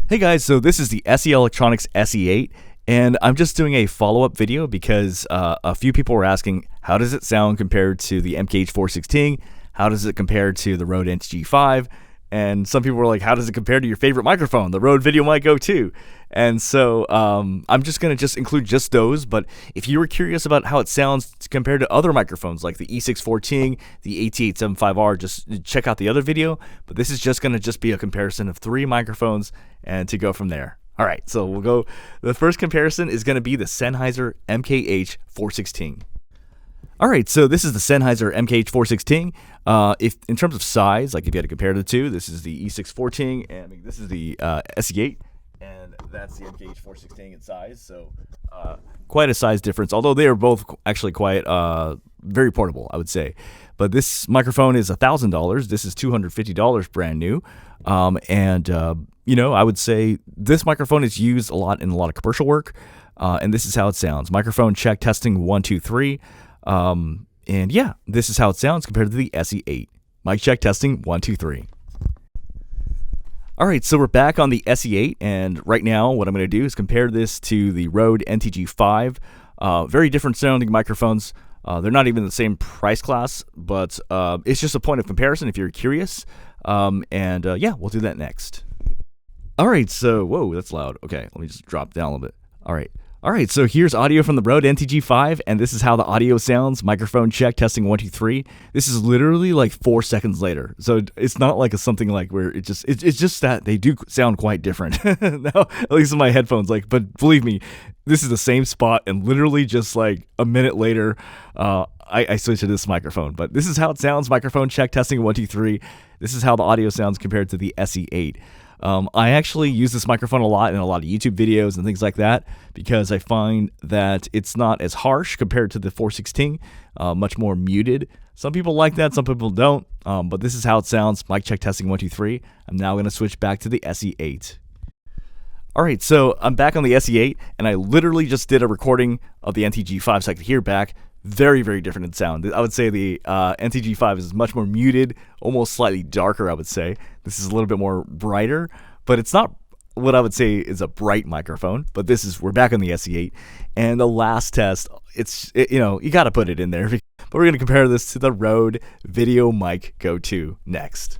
Hey guys, so this is the Electronics SE8, and I'm just doing a follow-up video because a few people were asking, how does it sound compared to the MKH416? How does it compare to the RODE NTG 5? And some people were like, how does it compare to your favorite microphone, the RODE Videomic Go 2? And so I'm just going to include just those, but if you were curious about how it sounds compared to other microphones like the E614, the AT875R, just check out the other video. But this is just going to be a comparison of 3 microphones and to go from there. All right, so we'll go. The first comparison is going to be the Sennheiser MKH416. All right, so this is the Sennheiser MKH416. If in terms of size, like if you had to compare the two, this is the E614 and this is the SE8, and that's the MKH416 in size. So quite a size difference, although they are both actually quite very portable, I would say. But this microphone is $1,000. This is $250 brand new, you know, I would say this microphone is used a lot in a lot of commercial work, and this is how it sounds. Microphone check, testing 1 2 3. And yeah, this is how it sounds compared to the SE8. Mic check, testing 1 2 3. All right, so we're back on the SE8, and right now what I'm going to do is compare this to the RODE NTG 5. Very different sounding microphones. They're not even the same price class, but it's just a point of comparison if you're curious. Yeah, we'll do that next. All right, so, whoa, that's loud. Okay, let me just drop down a little bit. All right, so here's audio from the RODE NTG 5, and this is how the audio sounds. Microphone check, testing 1 2 3. This is literally like 4 seconds later, so it's not like something like where it's just that they do sound quite different. Now, at least in my headphones, but believe me, this is the same spot, and literally just like a minute later, I switched to this microphone. But this is how it sounds. Microphone check, testing 1 2 3. This is how the audio sounds compared to the SE8. I actually use this microphone a lot in a lot of YouTube videos and things like that because I find that it's not as harsh compared to the 416, much more muted. Some people like that, some people don't, but this is how it sounds. Mic check, testing 1 2 3. I'm now going to switch back to the SE8. All right, so I'm back on the SE8, and I literally just did a recording of the NTG 5 so I could hear back. Very, very different in sound. I would say the NTG 5 is much more muted, almost slightly darker, I would say. This is a little bit more brighter, but it's not what I would say is a bright microphone. But we're back on the SE8. And the last test, you know, you got to put it in there. But we're going to compare this to the RODE Videomic Go 2 next.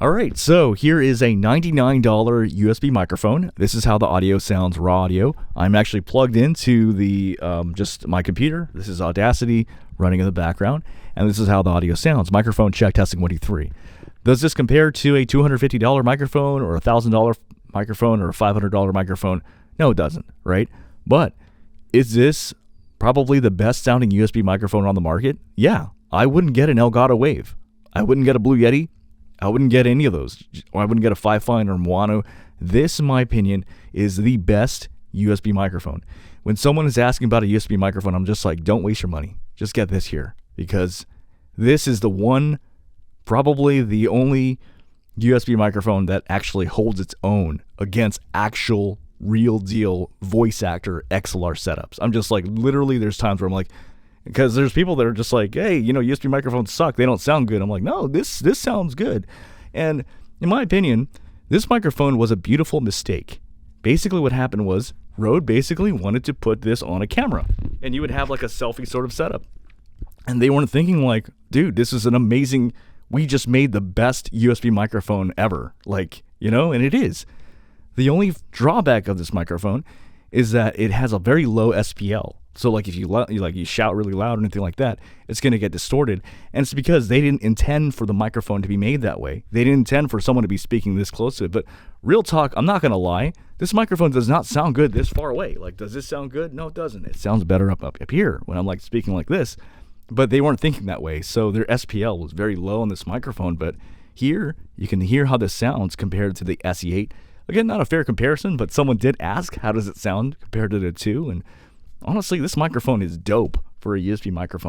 All right, so here is a $99 USB microphone. This is how the audio sounds, raw audio. I'm actually plugged into the just my computer. This is Audacity running in the background, and this is how the audio sounds. Microphone check, testing 1 2 3. Does this compare to a $250 microphone or a $1,000 microphone or a $500 microphone? No, it doesn't, right? But is this probably the best sounding USB microphone on the market? Yeah, I wouldn't get an Elgato Wave. I wouldn't get a Blue Yeti. I wouldn't get any of those. Or I wouldn't get a Fifine or Moano. This, in my opinion, is the best USB microphone. When someone is asking about a USB microphone, I'm just like, don't waste your money. Just get this here. Because this is the one, probably the only USB microphone that actually holds its own against actual real deal voice actor XLR setups. I'm just like, literally there's times where I'm like, because there's people that are just like, hey, you know, USB microphones suck. They don't sound good. I'm like, no, this sounds good. And in my opinion, this microphone was a beautiful mistake. Basically what happened was RODE basically wanted to put this on a camera. And you would have like a selfie sort of setup. And they weren't thinking like, dude, this is an amazing, we just made the best USB microphone ever. Like, you know, and it is. The only drawback of this microphone is that it has a very low SPL. So like if you shout really loud or anything like that, it's going to get distorted. And it's because they didn't intend for the microphone to be made that way. They didn't intend for someone to be speaking this close to it. But real talk, I'm not going to lie, this microphone does not sound good this far away. Like, does this sound good? No, it doesn't. It sounds better up here when I'm like speaking like this. But they weren't thinking that way. So their SPL was very low on this microphone. But here, you can hear how this sounds compared to the SE8. Again, not a fair comparison, but someone did ask, how does it sound compared to the two? And honestly, this microphone is dope for a USB microphone.